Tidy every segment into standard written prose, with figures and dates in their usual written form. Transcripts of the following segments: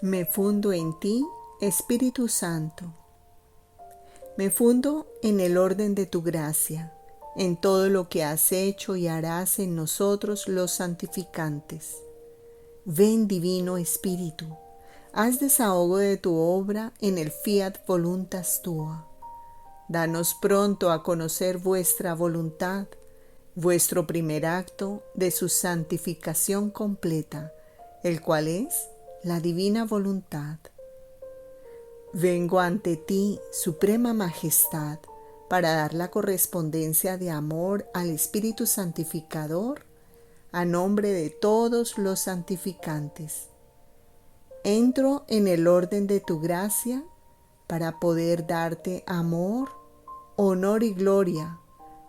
Me fundo en ti, Espíritu Santo. Me fundo en el orden de tu gracia, en todo lo que has hecho y harás en nosotros los santificantes. Ven, Divino Espíritu, haz desahogo de tu obra en el fiat voluntas tua. Danos pronto a conocer vuestra voluntad, vuestro primer acto de su santificación completa, el cual es la divina voluntad. Vengo ante ti, Suprema Majestad, para dar la correspondencia de amor al Espíritu Santificador a nombre de todos los santificantes. Entro en el orden de tu gracia para poder darte amor, honor y gloria,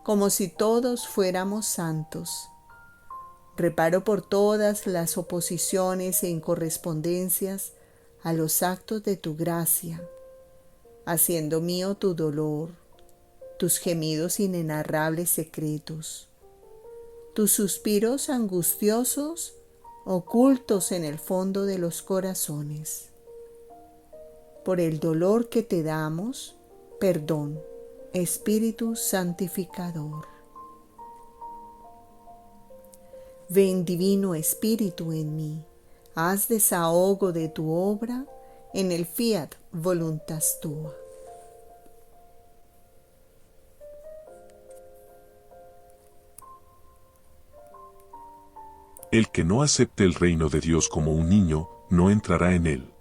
como si todos fuéramos santos. Reparo por todas las oposiciones e incorrespondencias a los actos de tu gracia, haciendo mío tu dolor, tus gemidos inenarrables secretos, tus suspiros angustiosos ocultos en el fondo de los corazones. Por el dolor que te damos, perdón, Espíritu Santificador. Ven, Divino Espíritu, en mí, haz desahogo de tu obra en el fiat voluntas tua. El que no acepte el reino de Dios como un niño, no entrará en él.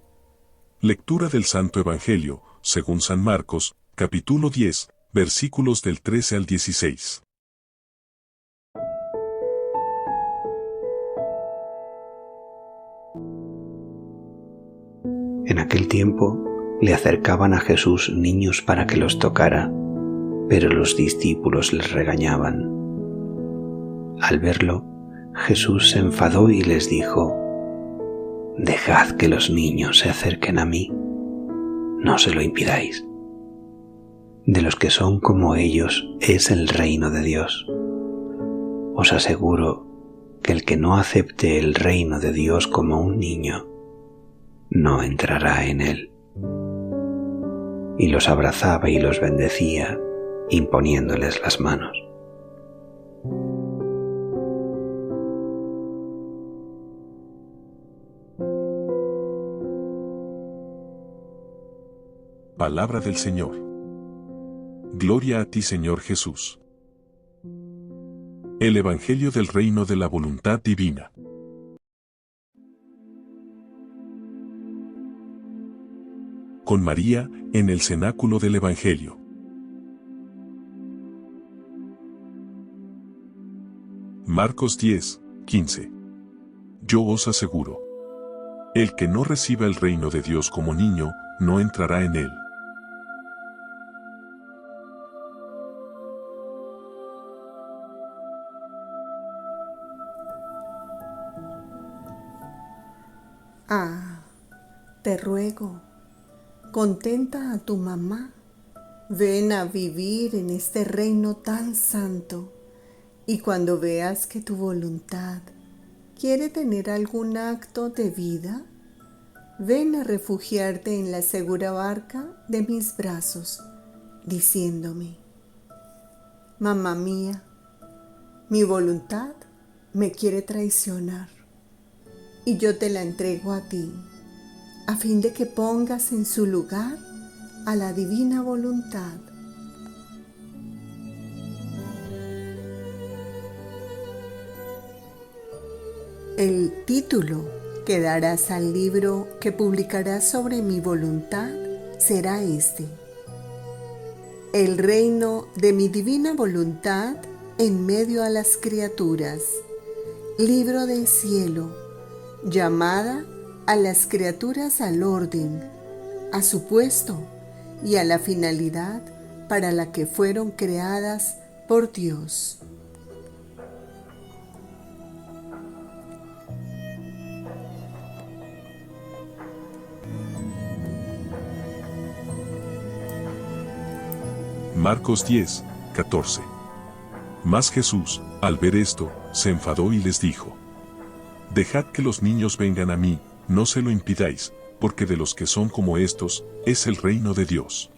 Lectura del Santo Evangelio, según San Marcos, capítulo 10, versículos del 13 al 16. En aquel tiempo le acercaban a Jesús niños para que los tocara, pero los discípulos les regañaban. Al verlo, Jesús se enfadó y les dijo: «Dejad que los niños se acerquen a mí, no se lo impidáis. De los que son como ellos es el reino de Dios. Os aseguro que el que no acepte el reino de Dios como un niño, no entrará en él». Y los abrazaba y los bendecía, imponiéndoles las manos. Palabra del Señor. Gloria a ti, Señor Jesús. El Evangelio del Reino de la Voluntad Divina. Con María, en el cenáculo del Evangelio. Marcos 10, 15. Yo os aseguro: el que no reciba el reino de Dios como niño, no entrará en él. Ah, te ruego, contenta a tu mamá, ven a vivir en este reino tan santo, y cuando veas que tu voluntad quiere tener algún acto de vida, ven a refugiarte en la segura barca de mis brazos, diciéndome: mamá mía, mi voluntad me quiere traicionar, y yo te la entrego a ti, a fin de que pongas en su lugar a la divina voluntad. El título que darás al libro que publicarás sobre mi voluntad será este: El reino de mi divina voluntad en medio a las criaturas. Libro del cielo, llamada a las criaturas al orden, a su puesto y a la finalidad para la que fueron creadas por Dios. Marcos 10, 14. Mas Jesús, al ver esto, se enfadó y les dijo: Dejad que los niños vengan a mí, no se lo impidáis, porque de los que son como estos, es el reino de Dios.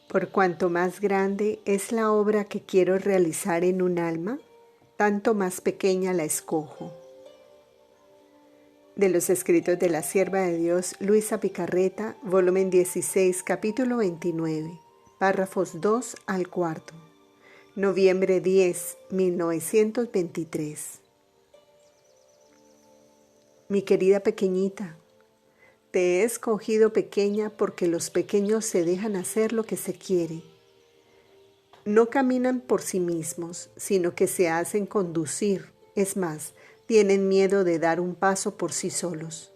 Por cuanto más grande es la obra que quiero realizar en un alma, tanto más pequeña la escojo. De los escritos de la sierva de Dios, Luisa Picarreta, volumen 16, capítulo 29, párrafos 2 al 4. Noviembre 10, 1923. Mi querida pequeñita, te he escogido pequeña porque los pequeños se dejan hacer lo que se quiere. No caminan por sí mismos, sino que se hacen conducir. Es más, tienen miedo de dar un paso por sí solos.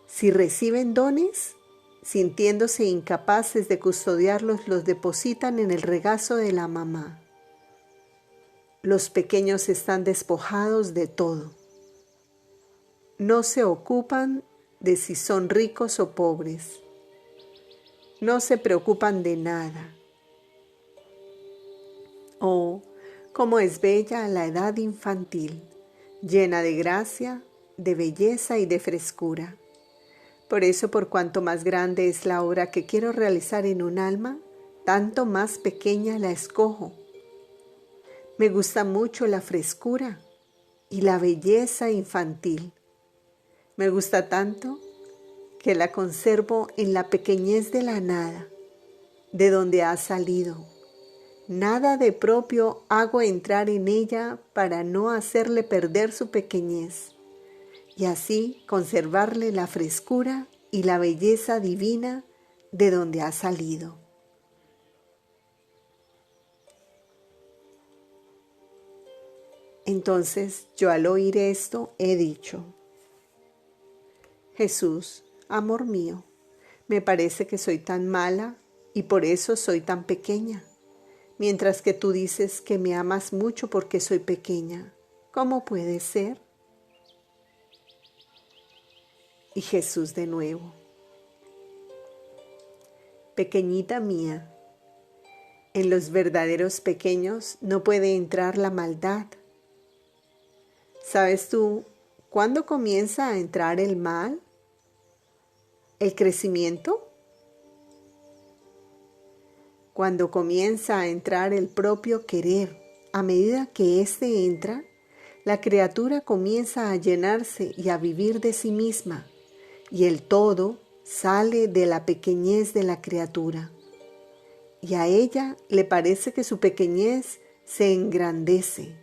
Si reciben dones, sintiéndose incapaces de custodiarlos, los depositan en el regazo de la mamá. Los pequeños están despojados de todo. No se ocupan de si son ricos o pobres. No se preocupan de nada. Oh, cómo es bella la edad infantil, llena de gracia, de belleza y de frescura. Por eso, por cuanto más grande es la obra que quiero realizar en un alma, tanto más pequeña la escojo. Me gusta mucho la frescura y la belleza infantil. Me gusta tanto que la conservo en la pequeñez de la nada, de donde ha salido. Nada de propio hago entrar en ella para no hacerle perder su pequeñez y así conservarle la frescura y la belleza divina de donde ha salido. Entonces yo al oír esto he dicho: Jesús, amor mío, me parece que soy tan mala y por eso soy tan pequeña. Mientras que tú dices que me amas mucho porque soy pequeña. ¿Cómo puede ser? Y Jesús de nuevo: pequeñita mía, en los verdaderos pequeños no puede entrar la maldad. ¿Sabes tú cuándo comienza a entrar el mal? ¿El crecimiento? Cuando comienza a entrar el propio querer. A medida que éste entra, la criatura comienza a llenarse y a vivir de sí misma, y el todo sale de la pequeñez de la criatura. Y a ella le parece que su pequeñez se engrandece,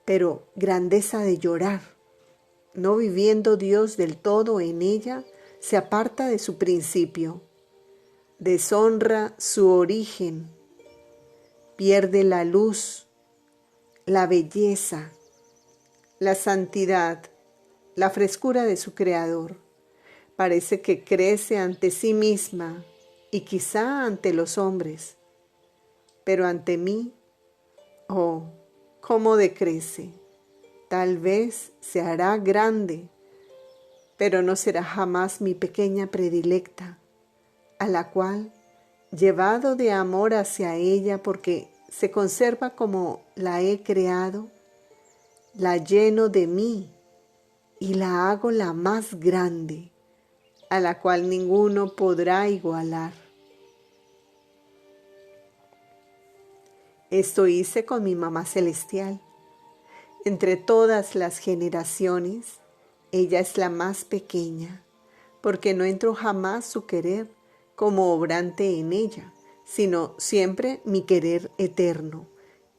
pero grandeza de llorar. No viviendo Dios del todo en ella, se aparta de su principio. Deshonra su origen, pierde la luz, la belleza, la santidad, la frescura de su Creador. Parece que crece ante sí misma y quizá ante los hombres, pero ante mí, oh, cómo decrece. Tal vez se hará grande, pero no será jamás mi pequeña predilecta, a la cual, llevado de amor hacia ella porque se conserva como la he creado, la lleno de mí y la hago la más grande, a la cual ninguno podrá igualar. Esto hice con mi mamá celestial. Entre todas las generaciones, ella es la más pequeña, porque no entró jamás su querer como obrante en ella, sino siempre mi querer eterno.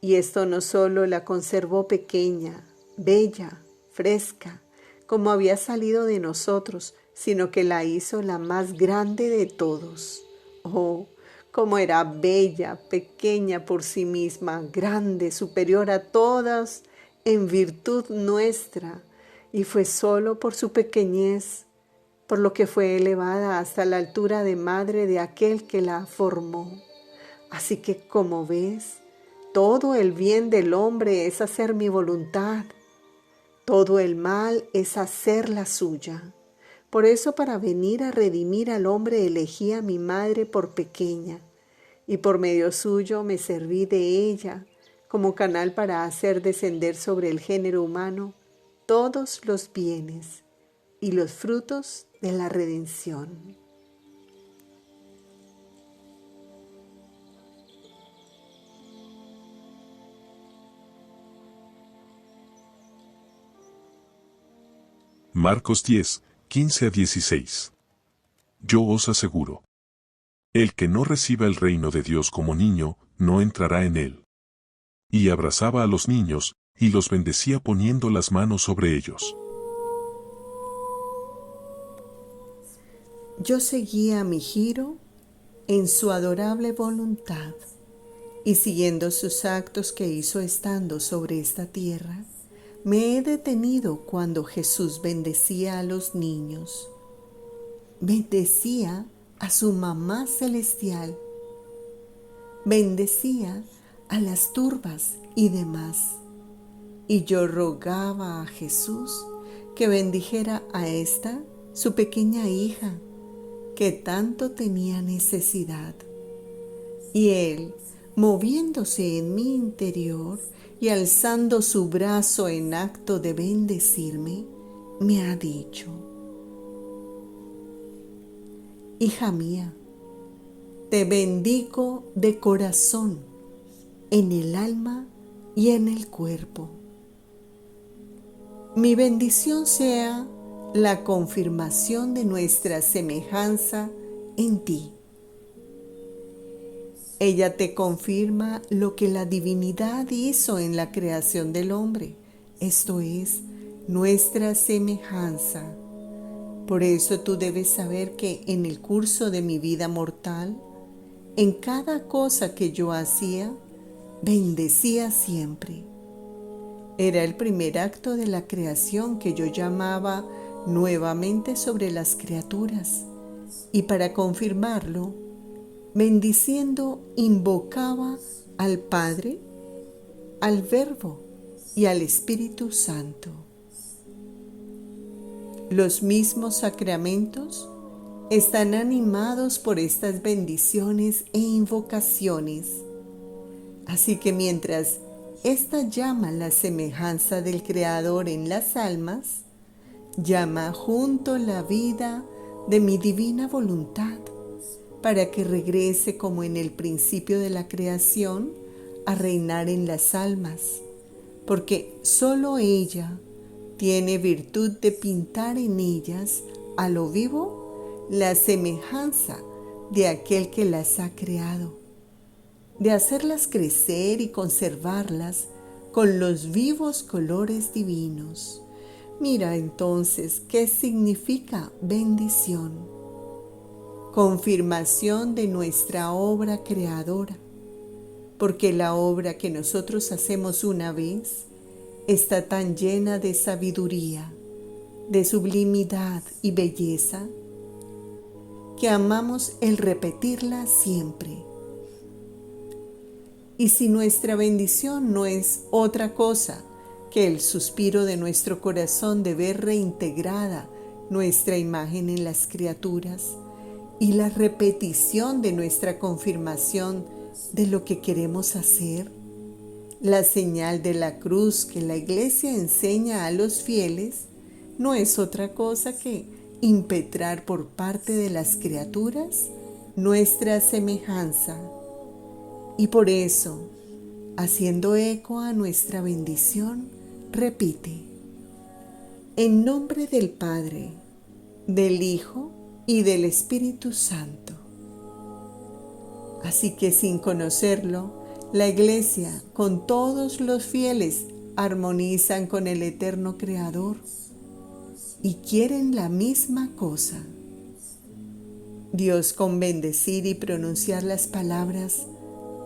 Y esto no solo la conservó pequeña, bella, fresca, como había salido de nosotros, sino que la hizo la más grande de todos. Oh, cómo era bella, pequeña por sí misma, grande, superior a todas en virtud nuestra, y fue solo por su pequeñez por lo que fue elevada hasta la altura de madre de aquel que la formó. Así que, como ves, todo el bien del hombre es hacer mi voluntad, todo el mal es hacer la suya. Por eso, para venir a redimir al hombre, elegí a mi madre por pequeña, y por medio suyo me serví de ella como canal para hacer descender sobre el género humano todos los bienes y los frutos de la redención. Marcos 10, 15 a 16. Yo os aseguro, el que no reciba el reino de Dios como niño, no entrará en él. Y abrazaba a los niños, y los bendecía poniendo las manos sobre ellos. Yo seguía a mi Giro en su adorable voluntad, y siguiendo sus actos que hizo estando sobre esta tierra, me he detenido cuando Jesús bendecía a los niños. Bendecía a su mamá celestial. Bendecía a las turbas y demás. Y yo rogaba a Jesús que bendijera a esta, su pequeña hija, que tanto tenía necesidad. Y Él, moviéndose en mi interior y alzando su brazo en acto de bendecirme, me ha dicho: hija mía, te bendigo de corazón, en el alma y en el cuerpo. Mi bendición sea la confirmación de nuestra semejanza en ti. Ella te confirma lo que la divinidad hizo en la creación del hombre, esto es, nuestra semejanza. Por eso tú debes saber que en el curso de mi vida mortal, en cada cosa que yo hacía, bendecía siempre. Era el primer acto de la creación que yo llamaba nuevamente sobre las criaturas, y para confirmarlo, bendiciendo invocaba al Padre, al Verbo y al Espíritu Santo. Los mismos sacramentos están animados por estas bendiciones e invocaciones. Así que mientras esta llama la semejanza del Creador en las almas, llama junto la vida de mi divina voluntad, para que regrese como en el principio de la creación a reinar en las almas, porque solo ella tiene virtud de pintar en ellas a lo vivo la semejanza de aquel que las ha creado, de hacerlas crecer y conservarlas con los vivos colores divinos. Mira entonces qué significa bendición. Confirmación de nuestra obra creadora, porque la obra que nosotros hacemos una vez está tan llena de sabiduría, de sublimidad y belleza, que amamos el repetirla siempre. Y si nuestra bendición no es otra cosa que el suspiro de nuestro corazón de ver reintegrada nuestra imagen en las criaturas, y la repetición de nuestra confirmación de lo que queremos hacer, la señal de la cruz que la Iglesia enseña a los fieles no es otra cosa que impetrar por parte de las criaturas nuestra semejanza. Y por eso, haciendo eco a nuestra bendición, repite: en nombre del Padre, del Hijo y del Espíritu Santo. Así que sin conocerlo, la Iglesia con todos los fieles armonizan con el eterno Creador y quieren la misma cosa. Dios, con bendecir y pronunciar las palabras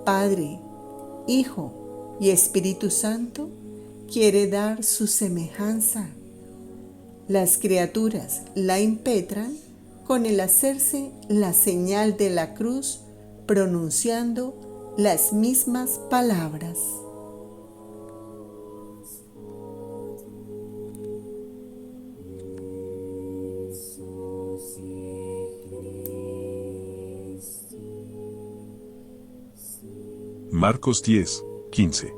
Padre, Hijo y Espíritu Santo, quiere dar su semejanza. Las criaturas la impetran con el hacerse la señal de la cruz, pronunciando las mismas palabras. Marcos 10, 15.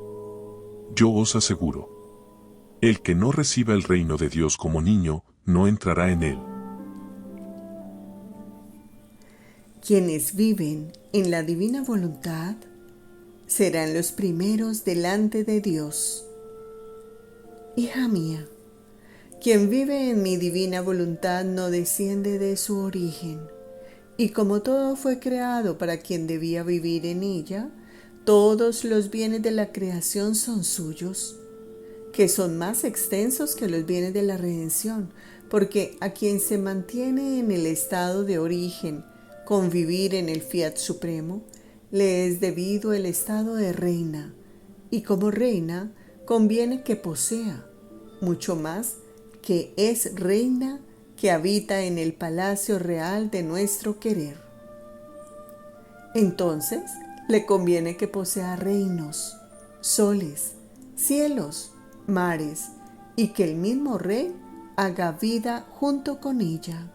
Yo os aseguro, El que no reciba el reino de Dios como niño, no entrará en él. Quienes viven en la divina voluntad serán los primeros delante de Dios. Hija mía, quien vive en mi divina voluntad no desciende de su origen, y como todo fue creado para quien debía vivir en ella, todos los bienes de la creación son suyos, que son más extensos que los bienes de la redención, porque a quien se mantiene en el estado de origen, con vivir en el fiat supremo, le es debido el estado de reina, y como reina conviene que posea, mucho más que es reina que habita en el palacio real de nuestro querer. Entonces le conviene que posea reinos, soles, cielos, mares, y que el mismo rey haga vida junto con ella,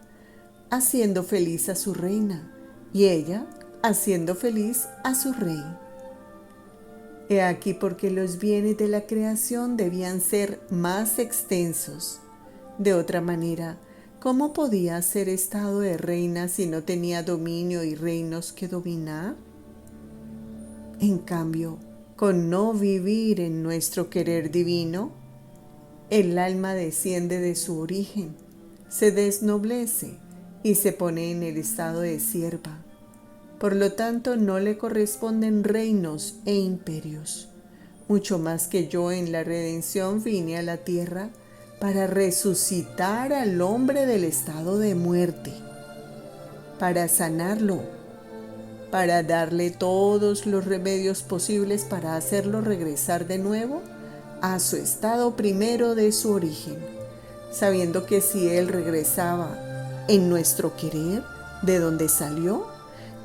haciendo feliz a su reina, y ella haciendo feliz a su rey. He aquí porque los bienes de la creación debían ser más extensos. De otra manera, ¿cómo podía ser estado de reina si no tenía dominio y reinos que dominar? En cambio, con no vivir en nuestro querer divino, el alma desciende de su origen, se desnoblece y se pone en el estado de sierva. Por lo tanto, no le corresponden reinos e imperios, mucho más que yo en la redención vine a la tierra para resucitar al hombre del estado de muerte, para sanarlo, para darle todos los remedios posibles para hacerlo regresar de nuevo a su estado primero de su origen, sabiendo que si él regresaba en nuestro querer, de donde salió,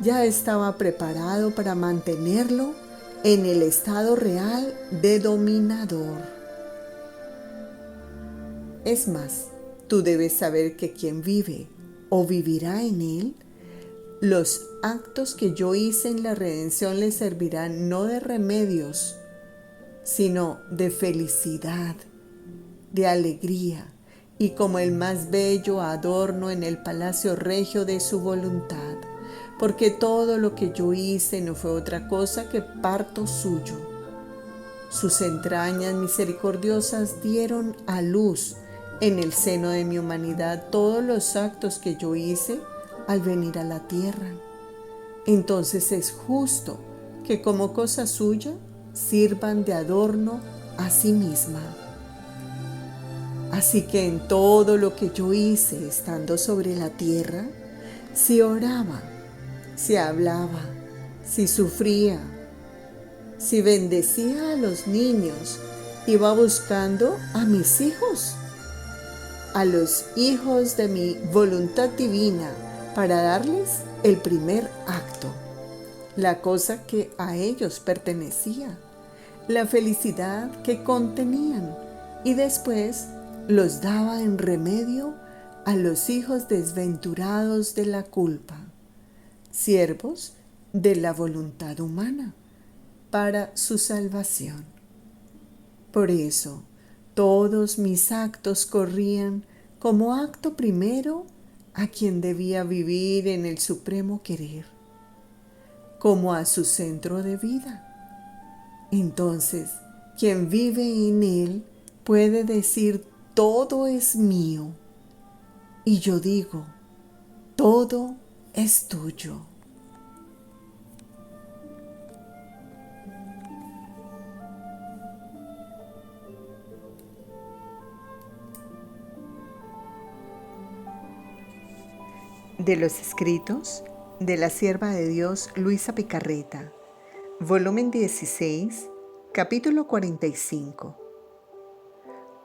ya estaba preparado para mantenerlo en el estado real de dominador. Es más, tú debes saber que quien vive o vivirá en él, los actos que yo hice en la redención le servirán no de remedios, sino de felicidad, de alegría, y como el más bello adorno en el palacio regio de su voluntad, porque todo lo que yo hice no fue otra cosa que parto suyo. Sus entrañas misericordiosas dieron a luz en el seno de mi humanidad todos los actos que yo hice al venir a la tierra. Entonces es justo que como cosa suya sirvan de adorno a sí misma. Así que en todo lo que yo hice estando sobre la tierra, si oraba, si hablaba, si sufría, si bendecía a los niños, iba buscando a mis hijos, a los hijos de mi voluntad divina, para darles el primer acto, la cosa que a ellos pertenecía, la felicidad que contenían, y después los daba en remedio a los hijos desventurados de la culpa, siervos de la voluntad humana, para su salvación. Por eso, todos mis actos corrían como acto primero a quien debía vivir en el supremo querer, como a su centro de vida. Entonces, quien vive en él puede decir: todo es mío. Y yo digo: todo es tuyo. De los escritos de la sierva de Dios Luisa Picarreta, volumen 16, capítulo 45.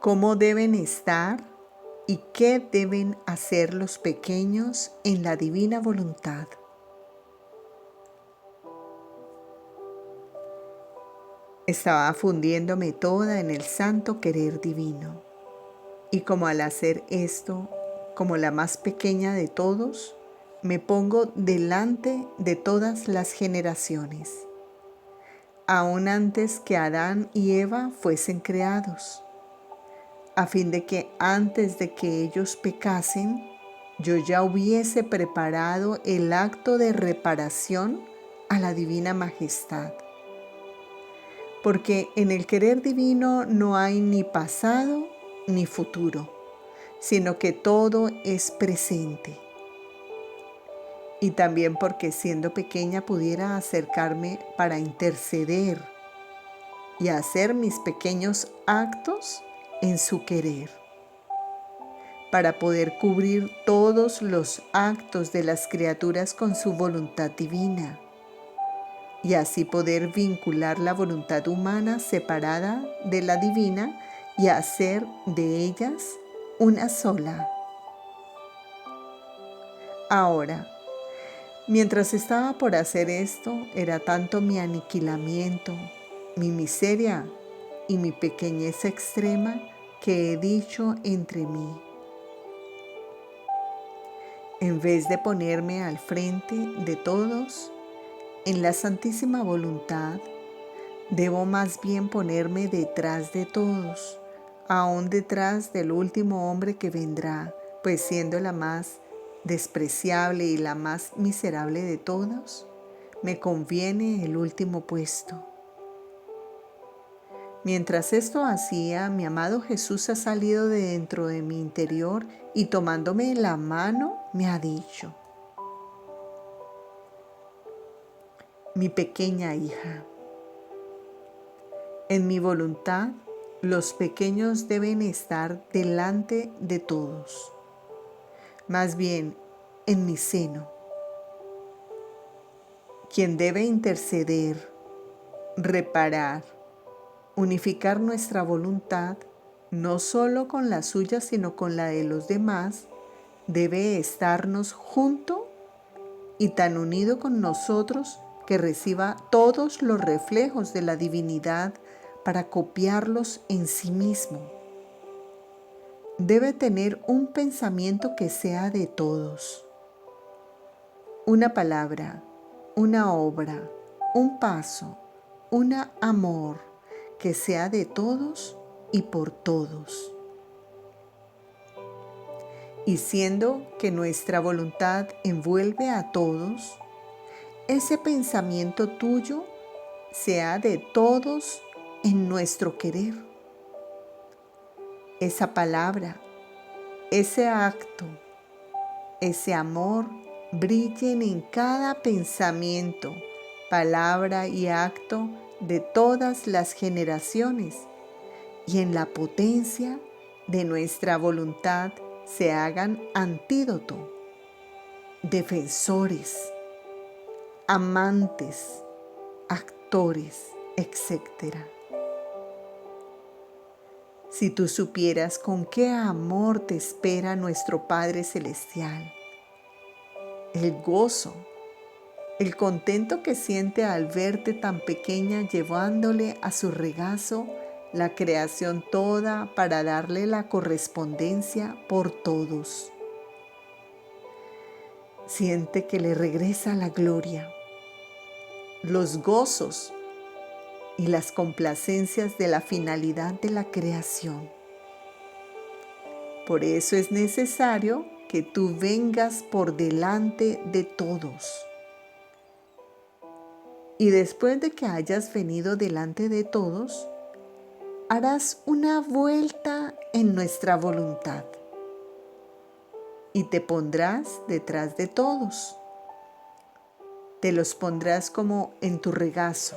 ¿Cómo deben estar y qué deben hacer los pequeños en la divina voluntad? Estaba fundiéndome toda en el santo querer divino, y como al hacer esto, como la más pequeña de todos, me pongo delante de todas las generaciones, aún antes que Adán y Eva fuesen creados. a fin de que antes de que ellos pecasen, yo ya hubiese preparado el acto de reparación a la divina majestad. Porque en el querer divino no hay ni pasado ni futuro, sino que todo es presente. Y también porque siendo pequeña pudiera acercarme para interceder y hacer mis pequeños actos en su querer, para poder cubrir todos los actos de las criaturas con su voluntad divina, y así poder vincular la voluntad humana separada de la divina y hacer de ellas una sola. Ahora, mientras estaba por hacer esto, era tanto mi aniquilamiento, mi miseria y mi pequeñez extrema que he dicho entre mí: en vez de ponerme al frente de todos, en la santísima voluntad, debo más bien ponerme detrás de todos, aún detrás del último hombre que vendrá, pues siendo la más despreciable y la más miserable de todos, me conviene el último puesto. Mientras esto hacía, mi amado Jesús ha salido de dentro de mi interior y tomándome la mano me ha dicho: mi pequeña hija, en mi voluntad los pequeños deben estar delante de todos, más bien en mi seno. Quien debe interceder, reparar, unificar nuestra voluntad, no solo con la suya, sino con la de los demás, debe estarnos junto y tan unido con nosotros que reciba todos los reflejos de la divinidad para copiarlos en sí mismo. Debe tener un pensamiento que sea de todos. Una palabra, una obra, un paso, un amor que sea de todos y por todos. Y siendo que nuestra voluntad envuelve a todos, ese pensamiento tuyo sea de todos en nuestro querer. Esa palabra, ese acto, ese amor brillen en cada pensamiento, palabra y acto de todas las generaciones, y en la potencia de nuestra voluntad se hagan antídoto, defensores, amantes, actores, etc. Si tú supieras con qué amor te espera nuestro Padre Celestial, el gozo, el contento que siente al verte tan pequeña llevándole a su regazo la creación toda para darle la correspondencia por todos. Siente que le regresa la gloria, los gozos y las complacencias de la finalidad de la creación. Por eso es necesario que tú vengas por delante de todos. Y después de que hayas venido delante de todos, harás una vuelta en nuestra voluntad y te pondrás detrás de todos. Te los pondrás como en tu regazo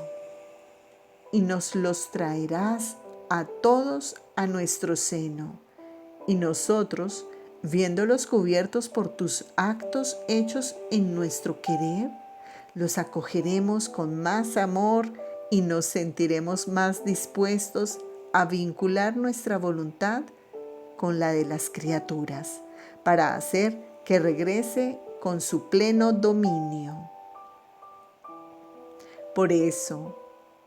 y nos los traerás a todos a nuestro seno, y nosotros, viéndolos cubiertos por tus actos hechos en nuestro querer, los acogeremos con más amor y nos sentiremos más dispuestos a vincular nuestra voluntad con la de las criaturas, para hacer que regrese con su pleno dominio. Por eso,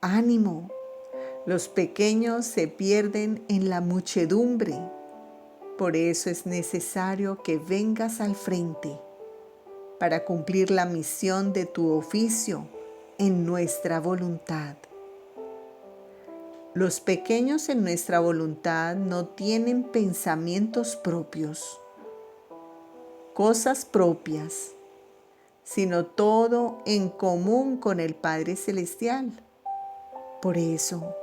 ánimo, los pequeños se pierden en la muchedumbre. Por eso es necesario que vengas al frente para cumplir la misión de tu oficio en nuestra voluntad. Los pequeños en nuestra voluntad no tienen pensamientos propios, cosas propias, sino todo en común con el Padre Celestial. Por eso,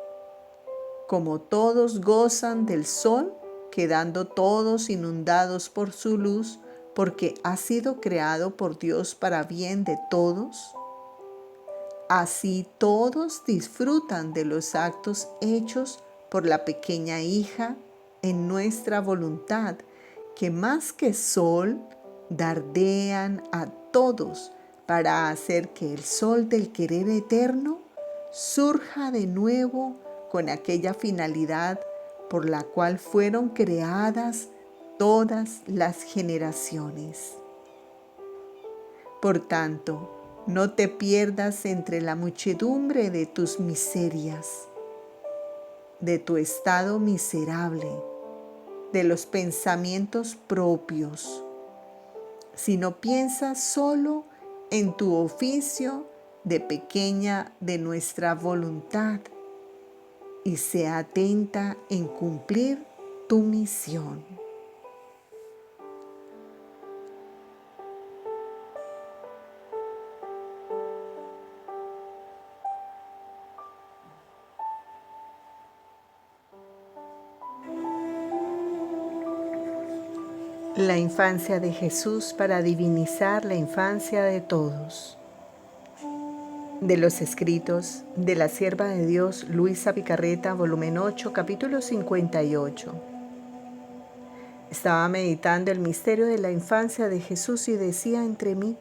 como todos gozan del sol, quedando todos inundados por su luz, porque ha sido creado por Dios para bien de todos, así todos disfrutan de los actos hechos por la pequeña hija en nuestra voluntad, que más que sol, dardean a todos para hacer que el sol del querer eterno surja de nuevo con aquella finalidad por la cual fueron creadas todas las generaciones. Por tanto, no te pierdas entre la muchedumbre de tus miserias, de tu estado miserable, de los pensamientos propios, sino piensa solo en tu oficio de pequeña de nuestra voluntad y sea atenta en cumplir tu misión. La infancia de Jesús para divinizar la infancia de todos. De los escritos de la sierva de Dios Luisa Picarreta, volumen 8, capítulo 58. Estaba meditando el misterio de la infancia de Jesús y decía entre mí: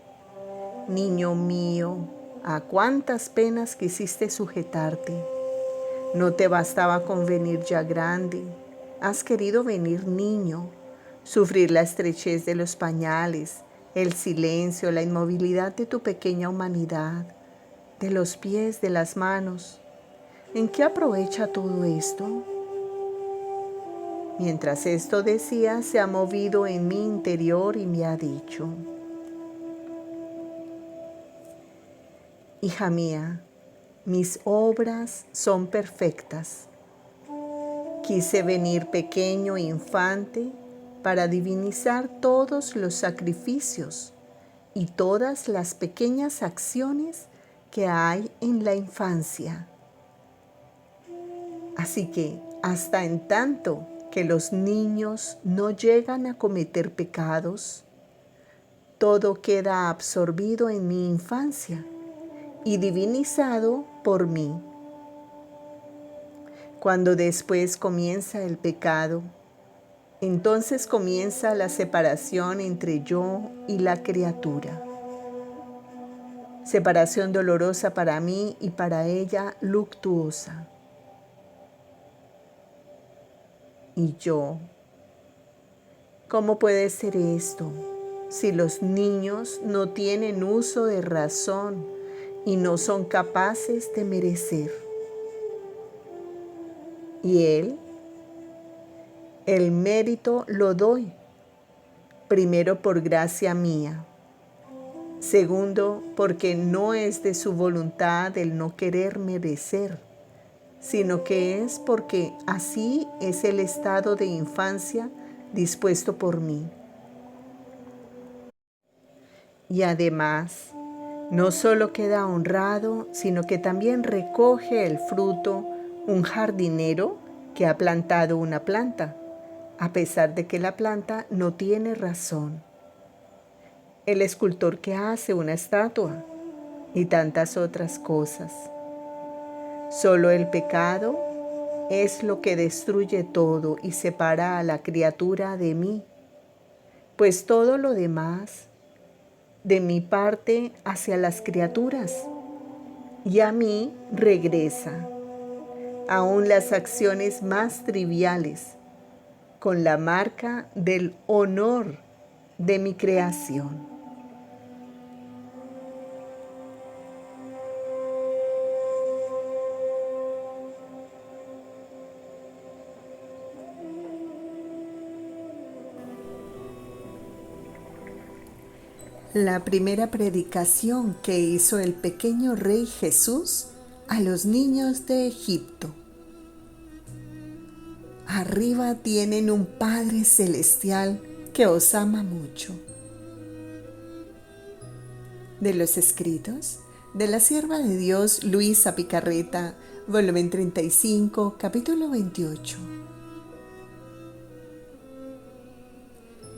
niño mío, ¿a cuántas penas quisiste sujetarte? No te bastaba con venir ya grande, has querido venir niño, sufrir la estrechez de los pañales, el silencio, la inmovilidad de tu pequeña humanidad, de los pies, de las manos. ¿En qué aprovecha todo esto? Mientras esto decía, se ha movido en mi interior y me ha dicho: hija mía, mis obras son perfectas. Quise venir pequeño infante para divinizar todos los sacrificios y todas las pequeñas acciones que hay en la infancia. Así que, hasta en tanto que los niños no llegan a cometer pecados, todo queda absorbido en mi infancia y divinizado por mí. Cuando después comienza el pecado, entonces comienza la separación entre yo y la criatura. Separación dolorosa para mí y para ella luctuosa. Y yo, ¿cómo puede ser esto si los niños no tienen uso de razón y no son capaces de merecer? Y el mérito lo doy, primero por gracia mía, segundo porque no es de su voluntad el no querer merecer, sino que es porque así es el estado de infancia dispuesto por mí. Y además, no solo queda honrado, sino que también recoge el fruto un jardinero que ha plantado una planta, a pesar de que la planta no tiene razón. El escultor que hace una estatua y tantas otras cosas. Solo el pecado es lo que destruye todo y separa a la criatura de mí, pues todo lo demás de mi parte hacia las criaturas y a mí regresa, aún las acciones más triviales, con la marca del honor de mi creación. La primera predicación que hizo el pequeño rey Jesús a los niños de Egipto. arriba tienen un Padre celestial que os ama mucho. De los escritos de la sierva de Dios Luisa Picarreta, volumen 35, capítulo 28.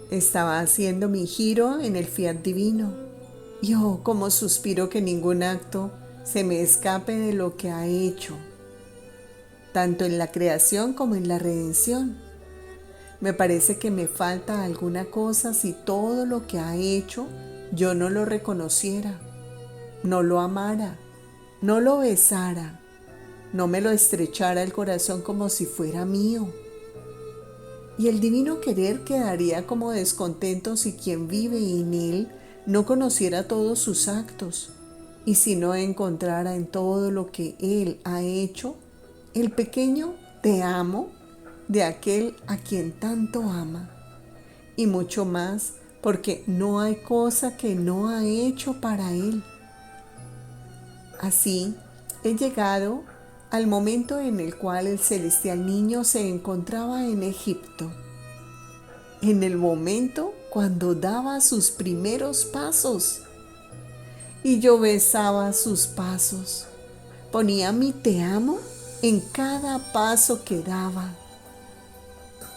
Estaba haciendo mi giro en el fiat divino y oh, cómo suspiro que ningún acto se me escape de lo que ha hecho, tanto en la creación como en la redención. Me parece que me falta alguna cosa si todo lo que ha hecho yo no lo reconociera, no lo amara, no lo besara, no me lo estrechara el corazón como si fuera mío. Y el divino querer quedaría como descontento si quien vive en él no conociera todos sus actos y si no encontrara en todo lo que él ha hecho el pequeño te amo de aquel a quien tanto ama, y mucho más porque no hay cosa que no ha hecho para él. Así he llegado al momento en el cual el celestial niño se encontraba en Egipto, en el momento cuando daba sus primeros pasos, y yo besaba sus pasos, ponía mi te amo en cada paso que daba,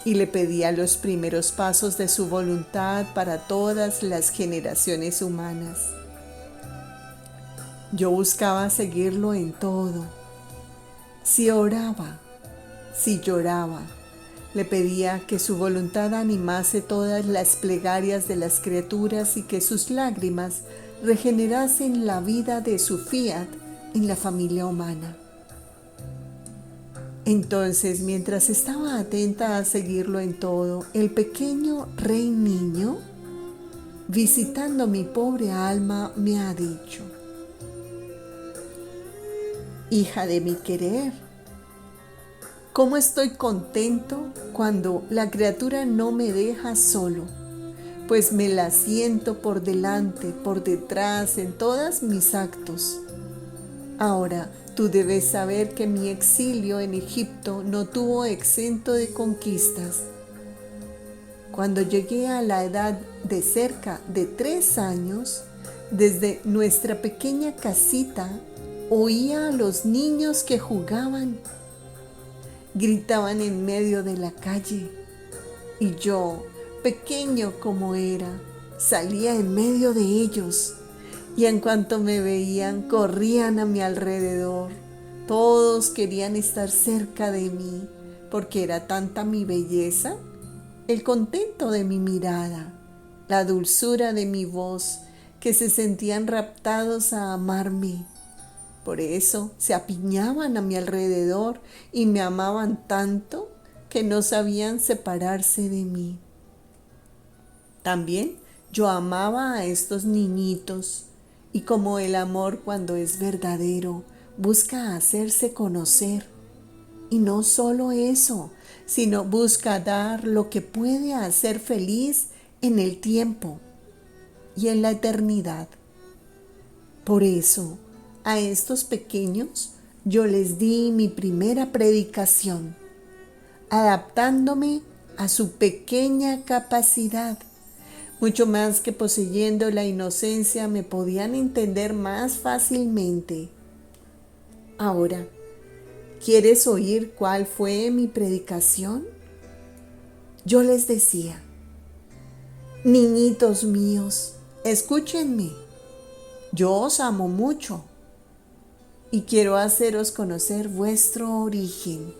y le pedía los primeros pasos de su voluntad para todas las generaciones humanas. Yo buscaba seguirlo en todo. Si oraba, si lloraba, le pedía que su voluntad animase todas las plegarias de las criaturas y que sus lágrimas regenerasen la vida de su fiat en la familia humana. Entonces, mientras estaba atenta a seguirlo en todo, el pequeño rey niño, visitando mi pobre alma, me ha dicho: hija de mi querer, ¿cómo estoy contento cuando la criatura no me deja solo? Pues me la siento por delante, por detrás, en todos mis actos. Ahora, tú debes saber que mi exilio en Egipto no tuvo exento de conquistas. Cuando llegué a la edad de cerca de 3 años, desde nuestra pequeña casita, oía a los niños que jugaban. Gritaban en medio de la calle y yo, pequeño como era, salía en medio de ellos. Y en cuanto me veían, corrían a mi alrededor. Todos querían estar cerca de mí, porque era tanta mi belleza, el contento de mi mirada, la dulzura de mi voz, que se sentían raptados a amarme. Por eso se apiñaban a mi alrededor y me amaban tanto que no sabían separarse de mí. También yo amaba a estos niñitos. Y como el amor, cuando es verdadero, busca hacerse conocer. Y no solo eso, sino busca dar lo que puede hacer feliz en el tiempo y en la eternidad. Por eso, a estos pequeños yo les di mi primera predicación, adaptándome a su pequeña capacidad. Mucho más que poseyendo la inocencia me podían entender más fácilmente. Ahora, ¿quieres oír cuál fue mi predicación? Yo les decía: niñitos míos, escúchenme, yo os amo mucho y quiero haceros conocer vuestro origen.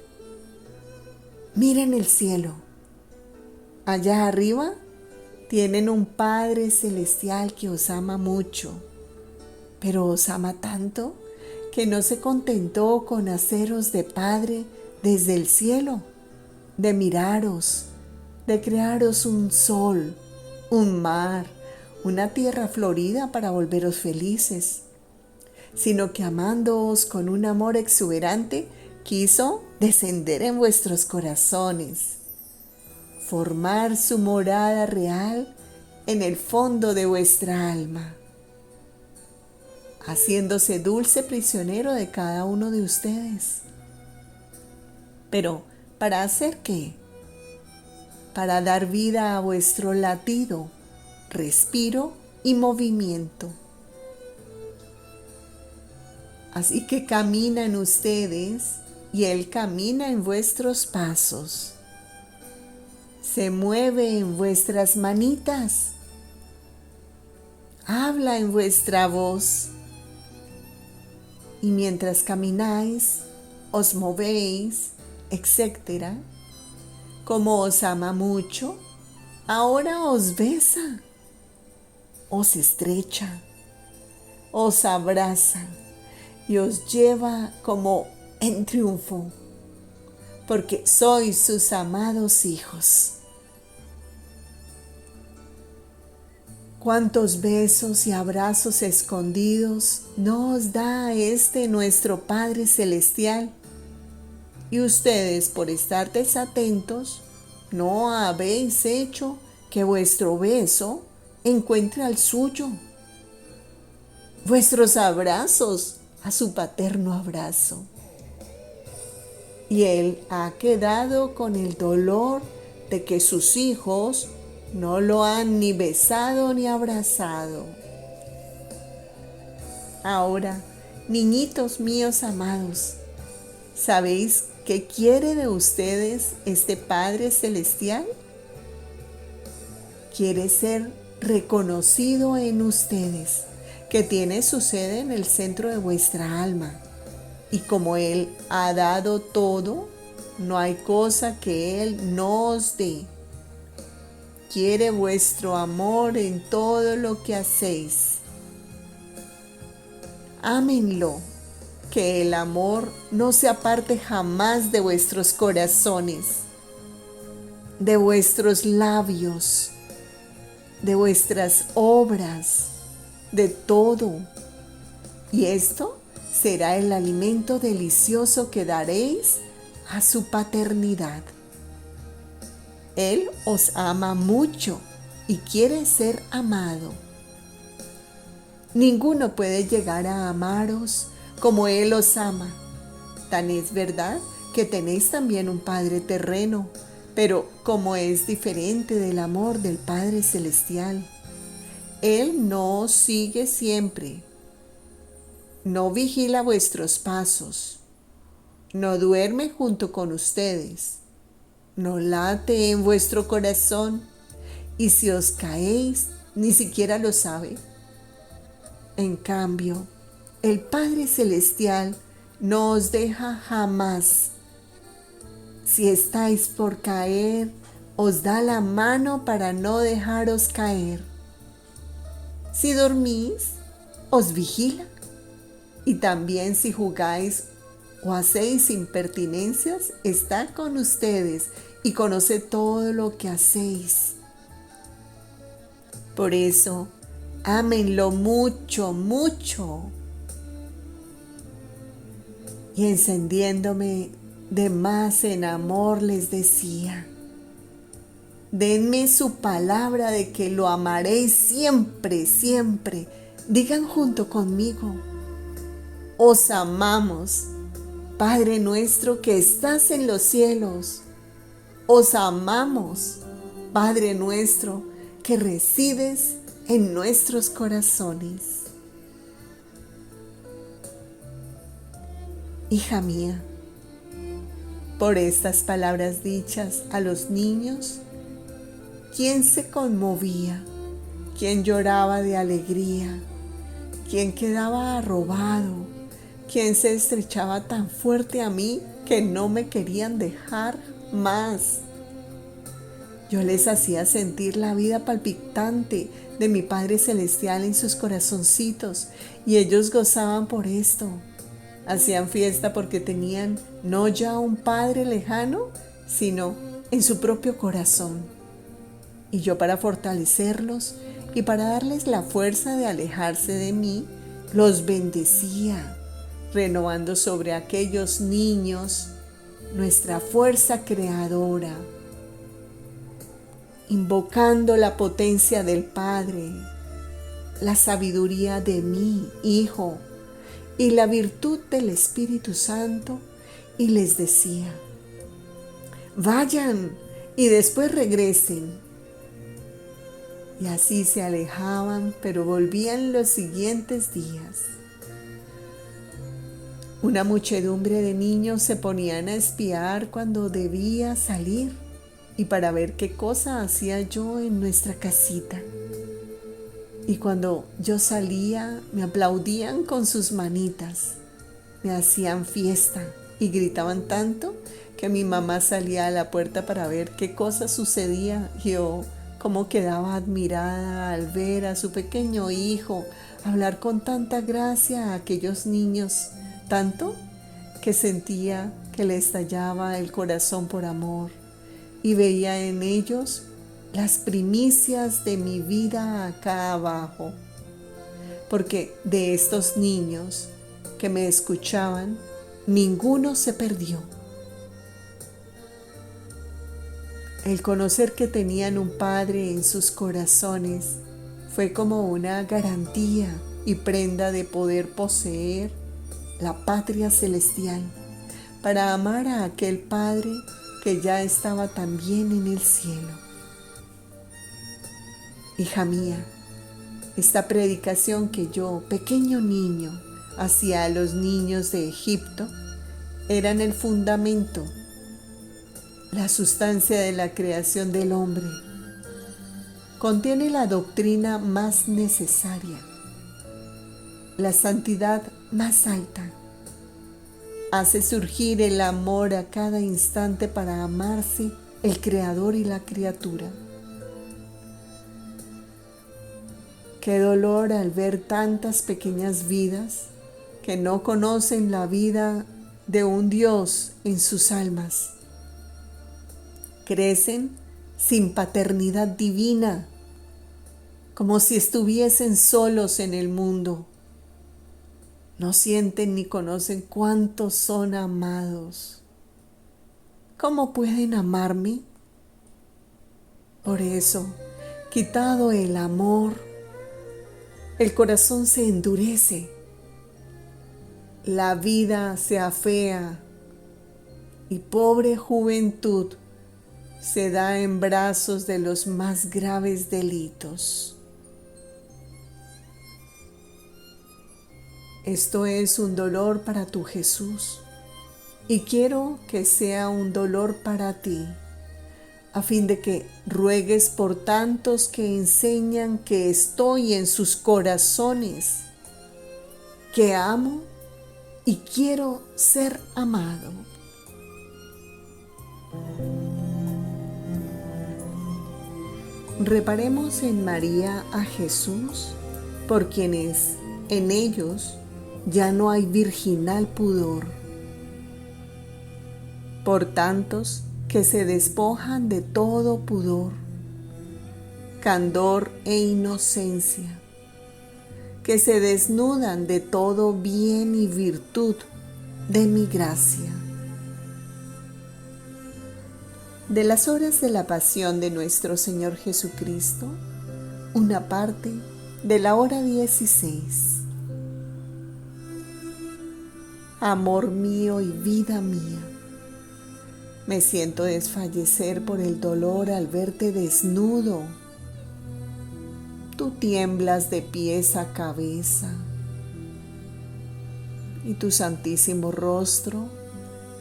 Miren el cielo, allá arriba tienen un Padre celestial que os ama mucho, pero os ama tanto que no se contentó con haceros de Padre desde el cielo, de miraros, de crearos un sol, un mar, una tierra florida para volveros felices, sino que amándoos con un amor exuberante, quiso descender en vuestros corazones, formar su morada real en el fondo de vuestra alma, haciéndose dulce prisionero de cada uno de ustedes. Pero ¿Para hacer qué? Para dar vida a vuestro latido, respiro y movimiento. Así que caminan ustedes y Él camina en vuestros pasos. Se mueve en vuestras manitas. Habla en vuestra voz. Y mientras camináis, os movéis, etc., como os ama mucho, ahora os besa, os estrecha, os abraza y os lleva como en triunfo, porque sois sus amados hijos. Cuántos besos y abrazos escondidos nos da nuestro Padre Celestial. Y ustedes, por estar desatentos, no habéis hecho que vuestro beso encuentre al suyo. Vuestros abrazos a su paterno abrazo. Y Él ha quedado con el dolor de que sus hijos no lo han ni besado ni abrazado. Ahora, niñitos míos amados, ¿sabéis qué quiere de ustedes este Padre Celestial? Quiere ser reconocido en ustedes, que tiene su sede en el centro de vuestra alma. Y como Él ha dado todo, no hay cosa que Él no os dé. Quiere vuestro amor en todo lo que hacéis. Ámenlo, que el amor no se aparte jamás de vuestros corazones, de vuestros labios, de vuestras obras, de todo. Y esto será el alimento delicioso que daréis a su paternidad. Él os ama mucho y quiere ser amado. Ninguno puede llegar a amaros como Él os ama. Tan es verdad que tenéis también un Padre terreno, pero como es diferente del amor del Padre Celestial. Él no os sigue siempre, no vigila vuestros pasos, no duerme junto con ustedes, no late en vuestro corazón, y si os caéis, ni siquiera lo sabe. En cambio, el Padre Celestial no os deja jamás. Si estáis por caer, os da la mano para no dejaros caer. Si dormís, os vigila. Y también si jugáis o hacéis impertinencias, está con ustedes y conoce todo lo que hacéis. Por eso, ámenlo mucho, mucho. Y encendiéndome de más en amor les decía: denme su palabra de que lo amaréis siempre, siempre. Digan junto conmigo: os amamos, Padre nuestro que estás en los cielos. Os amamos, Padre nuestro que resides en nuestros corazones. Hija mía, por estas palabras dichas a los niños, ¿quién se conmovía? ¿Quién lloraba de alegría? ¿Quién quedaba arrobado? ¿Quién se estrechaba tan fuerte a mí que no me querían dejar más? Yo les hacía sentir la vida palpitante de mi Padre Celestial en sus corazoncitos y ellos gozaban por esto. Hacían fiesta porque tenían no ya un Padre lejano, sino en su propio corazón. Y yo, para fortalecerlos y para darles la fuerza de alejarse de mí, los bendecía, renovando sobre aquellos niños nuestra fuerza creadora, invocando la potencia del Padre, la sabiduría de mi Hijo y la virtud del Espíritu Santo, y les decía: vayan y después regresen. Y así se alejaban, pero volvían los siguientes días. Una muchedumbre de niños se ponían a espiar cuando debía salir y para ver qué cosa hacía yo en nuestra casita. Y cuando yo salía, me aplaudían con sus manitas, me hacían fiesta y gritaban tanto que mi mamá salía a la puerta para ver qué cosa sucedía. Yo como quedaba admirada al ver a su pequeño hijo hablar con tanta gracia a aquellos niños, tanto que sentía que le estallaba el corazón por amor y veía en ellos las primicias de mi vida acá abajo, porque de estos niños que me escuchaban, ninguno se perdió. El conocer que tenían un Padre en sus corazones fue como una garantía y prenda de poder poseer la patria celestial para amar a aquel Padre que ya estaba también en el cielo. Hija mía, esta predicación que yo, pequeño niño, hacía a los niños de Egipto, eran el fundamento, la sustancia de la creación del hombre. Contiene la doctrina más necesaria, la santidad más alta. Hace surgir el amor a cada instante para amarse el Creador y la criatura. Qué dolor al ver tantas pequeñas vidas que no conocen la vida de un Dios en sus almas. Crecen sin paternidad divina, como si estuviesen solos en el mundo. No sienten ni conocen cuántos son amados. ¿Cómo pueden amarme? Por eso, quitado el amor, el corazón se endurece, la vida se afea y pobre juventud se da en brazos de los más graves delitos. Esto es un dolor para tu Jesús y quiero que sea un dolor para ti, a fin de que ruegues por tantos que enseñan que estoy en sus corazones, que amo y quiero ser amado. Reparemos en María a Jesús, por quienes en ellos ya no hay virginal pudor, por tantos que se despojan de todo pudor, candor e inocencia, que se desnudan de todo bien y virtud de mi gracia. De las horas de la pasión de nuestro Señor Jesucristo, una parte de la hora 16. Amor mío y vida mía, me siento desfallecer por el dolor al verte desnudo. Tú tiemblas de pies a cabeza y tu santísimo rostro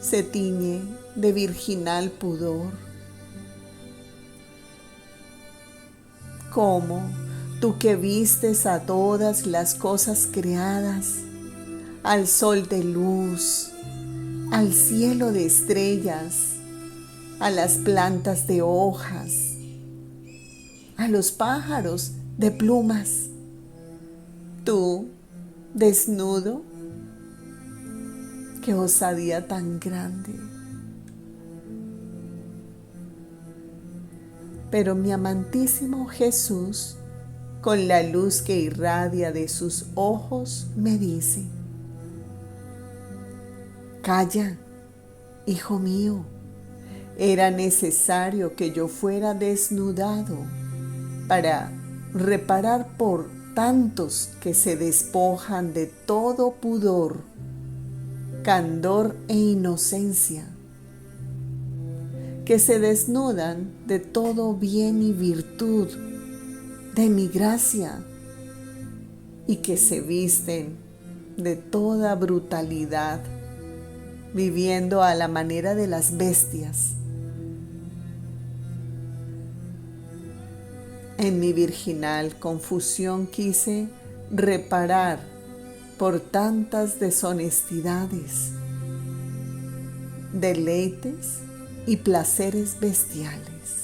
se tiñe de virginal pudor. ¿Cómo tú que vistes a todas las cosas creadas, al sol de luz, al cielo de estrellas, a las plantas de hojas, a los pájaros de plumas, tú, desnudo? ¡Qué osadía tan grande! Pero mi amantísimo Jesús, con la luz que irradia de sus ojos, me dice: calla, hijo mío, era necesario que yo fuera desnudado para reparar por tantos que se despojan de todo pudor, candor e inocencia, que se desnudan de todo bien y virtud, de mi gracia, y que se visten de toda brutalidad, viviendo a la manera de las bestias. En mi virginal confusión quise reparar por tantas deshonestidades, deleites y placeres bestiales.